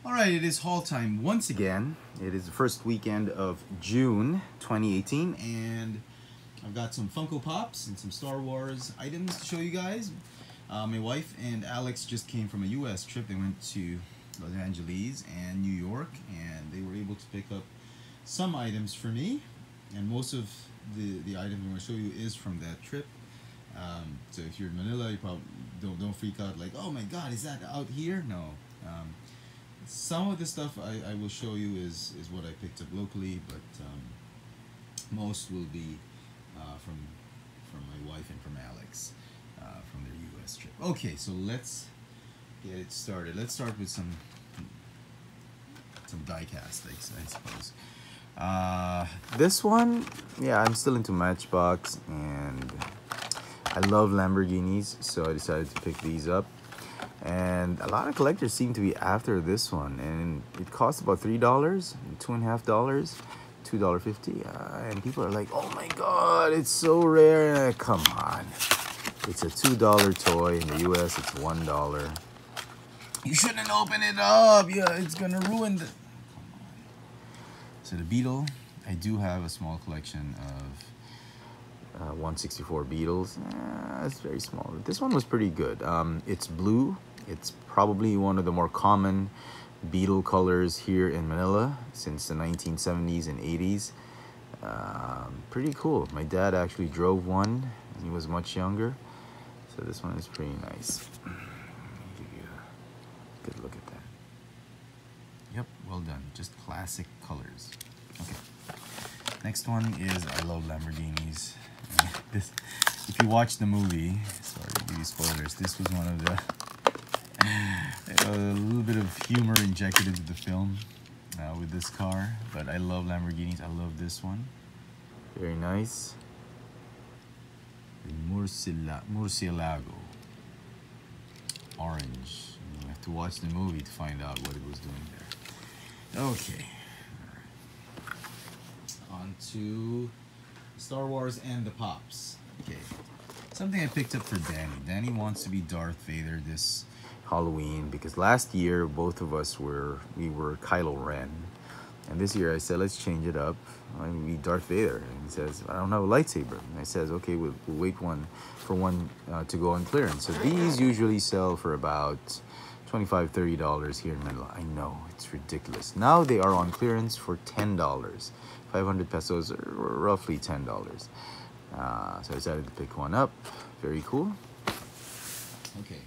Alright, it is haul time once again. It is the first weekend of June 2018, and I've got some Funko Pops and some Star Wars items to show you guys. My wife and Alex just came from a US trip. They went to Los Angeles and New York, and they were able to pick up some items for me. And most of the items I'm going to show you is from that trip. So if you're in Manila, you probably don't freak out like, oh my god, is that out here? No. Some of the stuff I will show you is what I picked up locally, but most will be from my wife and from Alex from their US trip. Okay, so let's get it started. Let's start with some die cast, I suppose. This one, yeah, I'm still into Matchbox, and I love Lamborghinis, so I decided to pick these up. And a lot of collectors seem to be after this one, and it costs about $3, $2.50, $2.50, and people are like, oh my god, it's so rare. Come on, it's a $2 toy. In the US it's $1. You shouldn't open it up. Yeah, it's gonna ruin the... Come on. So the Beetle, I do have a small collection of 164 Beetles. It's very small. This one was pretty good. It's blue. It's probably one of the more common Beetle colors here in Manila since the 1970s and 80s. Pretty cool. My dad actually drove one when he was much younger, so this one is pretty nice. Let me give you a good look at that. Yep, well done. Just classic colors. Okay. Next one is I love Lamborghinis. This, if you watch the movie, sorry to give you spoilers, this was one of the a little bit of humor injected into the film with this car, but I love Lamborghinis. I love this one. Very nice. The Murcielago orange. You have to watch the movie to find out what it was doing there. Okay. On to Star Wars and the Pops. Okay, something I picked up for Danny. Danny wants to be Darth Vader this Halloween because last year both of us were Kylo Ren, and this year I said let's change it up. I'm gonna be Darth Vader, and he says I don't have a lightsaber. And I says okay, we'll wait for one to go on clearance. So these usually sell for about $25–30 here in Manila. I know, it's ridiculous. Now they are on clearance for $10. 500 pesos, or roughly $10. So I decided to pick one up. Very cool. Okay,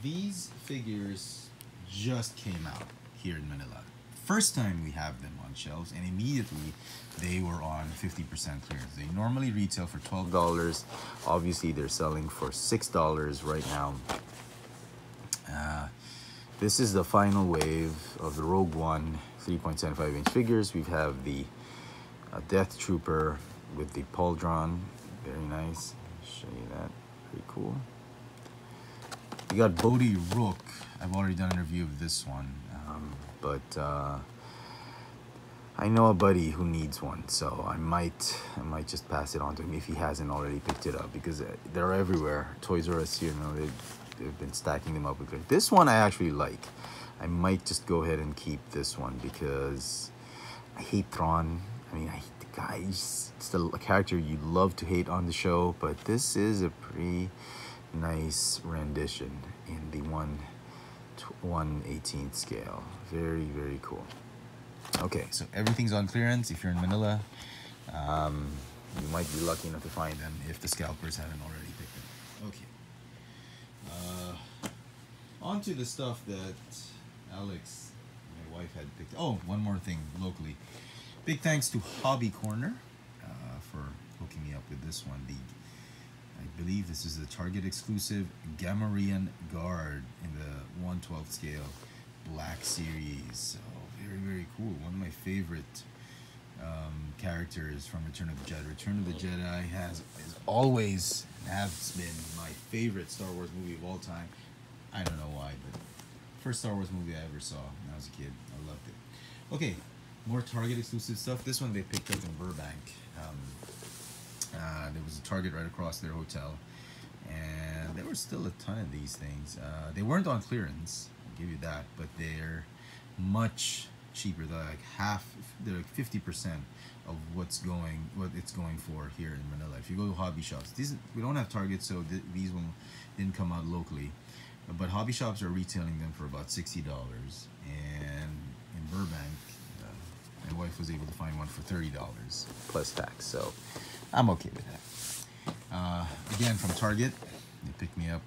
these figures just came out here in Manila. First time we have them on shelves, and immediately they were on 50% clearance. They normally retail for $12. Obviously, they're selling for $6 right now. This is the final wave of the Rogue One 3.75-inch figures. We have the Death Trooper with the pauldron. Very nice. Show you that. Pretty cool. We got Bodhi Rook. I've already done a review of this one, but I know a buddy who needs one, so I might just pass it on to him if he hasn't already picked it up, because they're everywhere. Toys R Us, you know, they've been stacking them up with it. This one I actually like. I might just go ahead and keep this one because I hate Thrawn. I mean, I hate the guy. He's still a character you love to hate on the show, but this is a pretty nice rendition in the 1/18th scale. Very, very cool. Okay, so everything's on clearance. If you're in Manila, you might be lucky enough to find them if the scalpers haven't already picked them. Okay. On to the stuff that Alex, my wife, had picked. Oh, one more thing locally. Big thanks to Hobby Corner for hooking me up with this one. I believe this is the Target exclusive Gammorean Guard in the 1/12 scale Black Series. So very, very cool. One of my favorite characters from Return of the Jedi. Return of the Jedi is always has been my favorite Star Wars movie of all time. I don't know why, but first Star Wars movie I ever saw when I was a kid. I loved it. Okay, more Target exclusive stuff. This one they picked up in Burbank. There was a Target right across their hotel, and there were still a ton of these things. They weren't on clearance, I'll give you that, but they're much cheaper. They're like half, they're like 50% of what it's going for here in Manila. If you go to hobby shops, we don't have Target, so these one didn't come out locally, but hobby shops are retailing them for about $60, and in Burbank, my wife was able to find one for $30 plus tax, so I'm okay with that. Again, from Target, they picked me up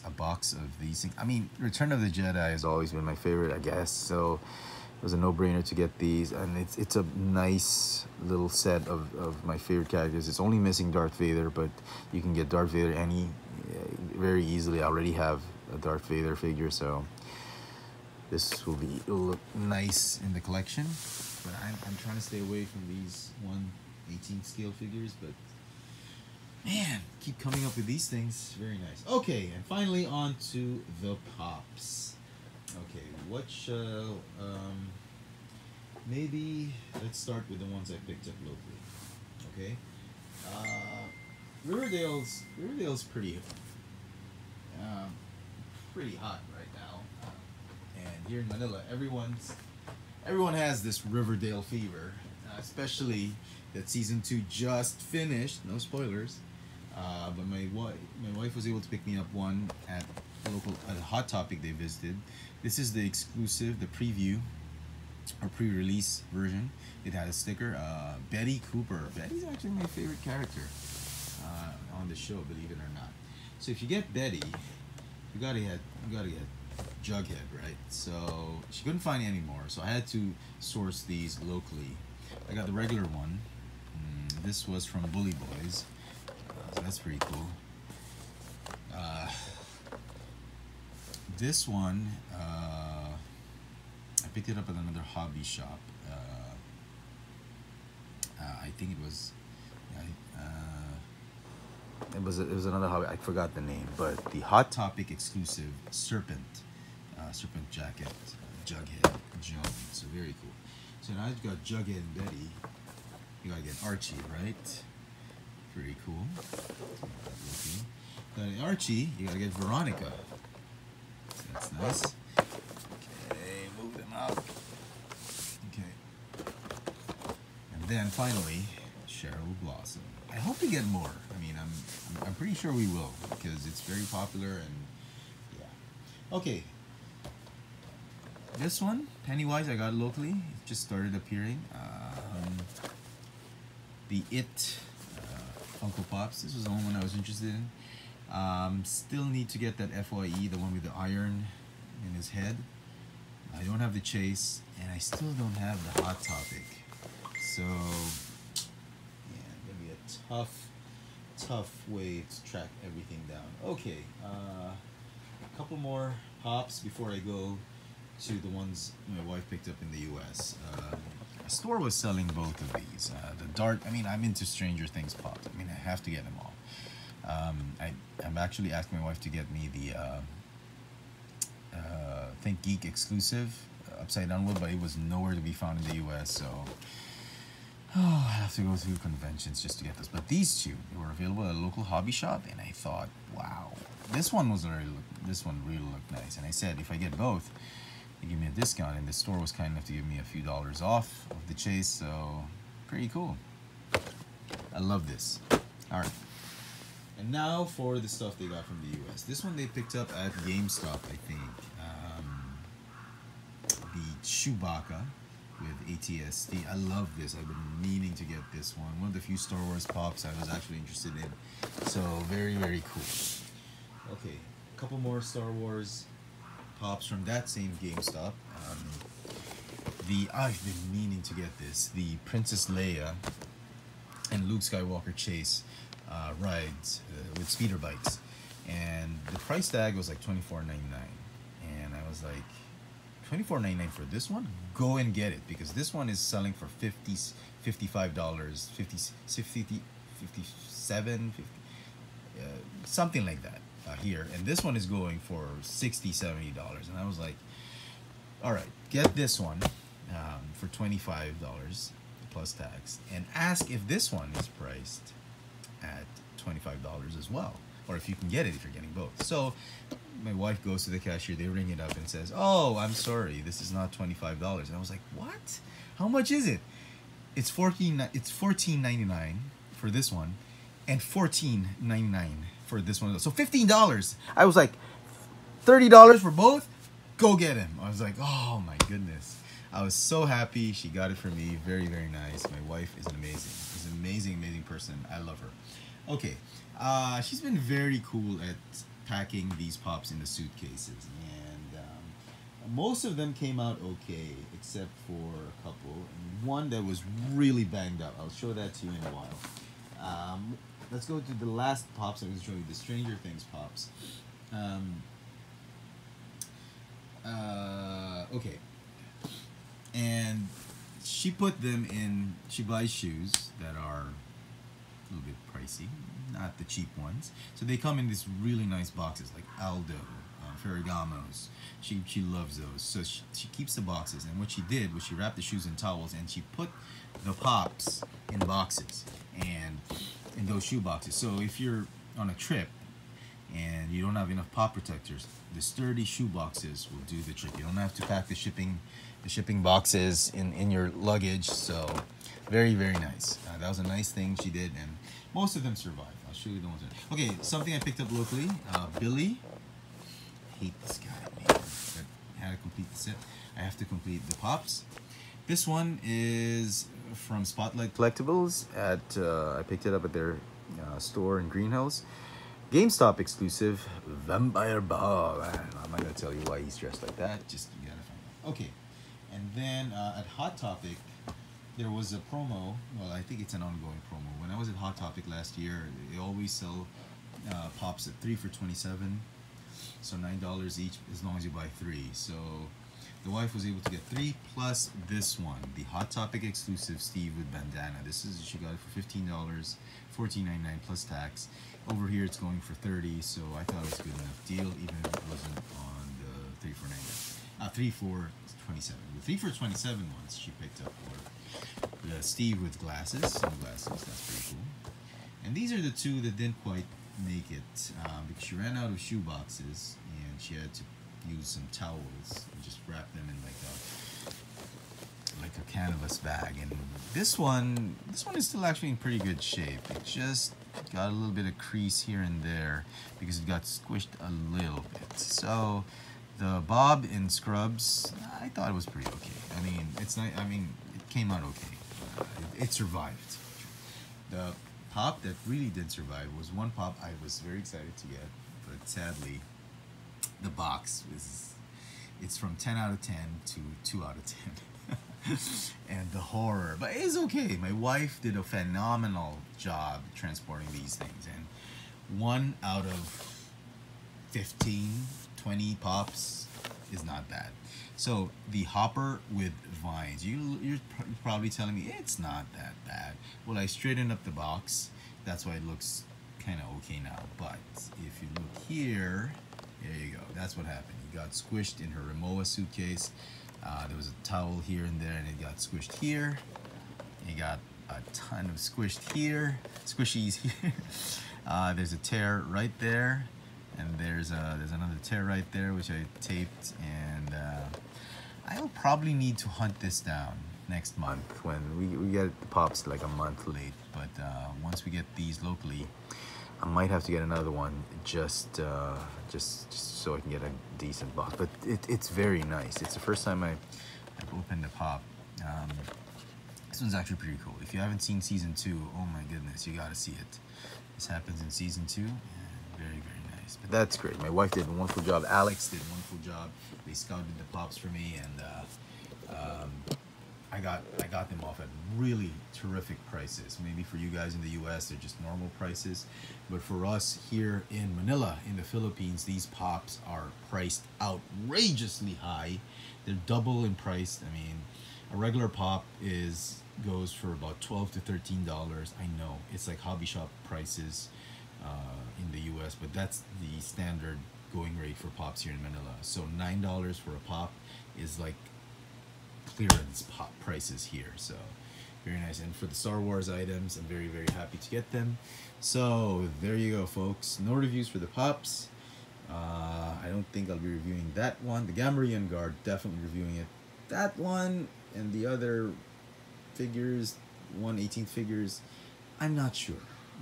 a box of these things. I mean, Return of the Jedi has always been my favorite, I guess, so it was a no-brainer to get these, and it's a nice little set of my favorite characters. It's only missing Darth Vader, but you can get Darth Vader very easily. I already have a Darth Vader figure, so it'll look nice in the collection. But I'm trying to stay away from these 1/18 scale figures, but man, keep coming up with these things. Very nice. Okay, and finally on to the pops. Okay, what shall maybe let's start with the ones I picked up locally. Okay, Riverdale's pretty hot right now, and here in Manila, everyone has this Riverdale fever, especially that season 2 just finished. No spoilers, but my wife was able to pick me up one at a Hot Topic they visited. This is the exclusive, the preview or pre-release version. It had a sticker. Betty Cooper. Betty's actually my favorite character on the show, believe it or not. So if you get Betty, you gotta get Jughead, right? So she couldn't find any more, so I had to source these locally. I got the regular one. This was from Bully Boys, so that's pretty cool. This one, I picked it up at another hobby shop. I think it was another hobby. I forgot the name, but the Hot Topic exclusive serpent jacket, Jughead Jones. So very cool. So now you've got Jughead and Betty. You gotta get Archie, right? Pretty cool. Got Archie. You gotta get Veronica. So that's nice. Okay, move them up. Okay. And then finally, Cheryl Blossom. I hope we get more. I mean, I'm pretty sure we will, because it's very popular, and yeah. Okay. This one, Pennywise, I got locally. It just started appearing. The It Funko Pops. This was the only one I was interested in. Still need to get that FYE, the one with the iron in his head. I don't have the Chase, and I still don't have the Hot Topic. So, yeah, gonna be a tough way to track everything down. Okay, a couple more pops before I go to the ones my wife picked up in the US. A store was selling both of these. The Dart, I mean, I'm into Stranger Things pops. I mean, I have to get them all. I'm actually asking my wife to get me the Think Geek exclusive Upside Down Wood, but it was nowhere to be found in the US, so I have to go through conventions just to get this. But these two, they were available at a local hobby shop, and I thought, wow, this one really looked nice. And I said, if I get both, they give me a discount, and the store was kind enough to give me a few dollars off of the Chase, so pretty cool. I love this. All right. And now for the stuff they got from the US. This one they picked up at GameStop, I think. The Chewbacca with ATST. I love this. I've been meaning to get this one. One of the few Star Wars pops I was actually interested in. So very, very cool. Okay, a couple more Star Wars pops from that same GameStop. I've been meaning to get this. The Princess Leia and Luke Skywalker chase rides with speeder bikes, and the price tag was like $24.99, and I was like, $24.99 for this one? Go and get it, because this one is selling for $55, $57, something like that here, and this one is going for $60, $70, and I was like, all right, get this one for $25 plus tax, and ask if this one is priced at $25 as well, or if you can get it if you're getting both. So my wife goes to the cashier, they ring it up and says, "Oh, I'm sorry, this is not $25." And I was like, "What? How much is it?" It's $14.99 for this one, and $14.99 for this one. So $15. I was like, $30 for both? Go get him. I was like, oh my goodness. I was so happy she got it for me. Very, very nice. My wife is amazing. She's an amazing, amazing person. I love her. Okay. She's been very cool at packing these pops into suitcases. And most of them came out okay, except for a couple. And one that was really banged up. I'll show that to you in a while. Let's go to the last pops. I'm going to show you the Stranger Things pops. Okay. And she put them in, she buys shoes that are a little bit pricey, not the cheap ones. So they come in these really nice boxes like Aldo, Ferragamo's. She loves those. So she keeps the boxes. And what she did was she wrapped the shoes in towels and she put the pops in boxes and in those shoe boxes. So if you're on a trip and you don't have enough pop protectors, the sturdy shoe boxes will do the trick. You don't have to pack the shipping boxes in your luggage. So very, very nice. That was a nice thing she did, and most of them survived. I'll show you the ones. Okay, something I picked up locally. Billy. I hate this guy, man. I had to complete the set. I have to complete the pops. This one is from Spotlight Collectibles. I picked it up at their store in Greenhouse. GameStop exclusive, Vampire Bob. I'm not going to tell you why he's dressed like that. Just, you got to find out. Okay. And then at Hot Topic, there was a promo. Well, I think it's an ongoing promo. When I was at Hot Topic last year, they always sell pops at 3 for $27. So $9 each as long as you buy 3. So the wife was able to get 3 plus this one, the Hot Topic exclusive Steve with bandana. This is, she got it for $15, $14.99 plus tax. Over here it's going for $30, so I thought it was a good enough deal, even if it wasn't on the 3 for $9. 3 for $27. The 3 for $27 ones she picked up were the Steve with glasses, sunglasses. That's pretty cool. And these are the two that didn't quite make it because she ran out of shoe boxes and she had to use some towels and just wrap them in like a canvas bag. And this one is still actually in pretty good shape. It just got a little bit of crease here and there because it got squished a little bit. So the Bob in Scrubs, I thought it was pretty okay. I mean, it's not. I mean, it came out okay. It survived. The pop that really did survive was one pop I was very excited to get, but sadly, the box it's from 10 out of 10 to 2 out of 10. And the horror, but it's okay. My wife did a phenomenal job transporting these things, and 1 out of 15, 20 pops is not bad. So the hopper with vines, you're probably telling me it's not that bad. Well, I straightened up the box, that's why it looks kind of okay now. But if you look here, there you go, that's what happened. It got squished in her Rimowa suitcase. There was a towel here and there, and it got squished here. You got a ton of squished here, squishies here. There's a tear right there, and there's another tear right there, which I taped. And I'll probably need to hunt this down next month when we get the pops like a month late. But once we get these locally, I might have to get another one just so I can get a decent box. But it's very nice. It's the first time I've opened a pop. This one's actually pretty cool. If you haven't seen season 2, oh my goodness, you gotta see it. This happens in season 2, and very, very nice. But that's great. My wife did a wonderful job. Alex did a wonderful job. They scouted the pops for me, and I got them off at really terrific prices. Maybe for you guys in the US, they're just normal prices. But for us here in Manila, in the Philippines, these pops are priced outrageously high. They're double in price. I mean, a regular pop goes for about $12 to $13. I know, it's like hobby shop prices in the US, but that's the standard going rate for pops here in Manila. So $9 for a pop is like clearance pop prices here. So Very nice. And for the Star Wars items, I'm very, very happy to get them. So there you go, folks. No reviews for the Pops. I don't think I'll be reviewing that one. The Gammorean Guard, definitely reviewing it. That one and the other figures, 1/18 figures, I'm not sure.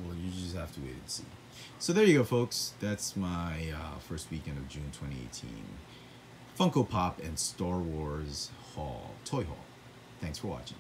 Well, you just have to wait and see. So there you go, folks. That's my first weekend of June 2018 Funko Pop and Star Wars haul, toy haul. Thanks for watching.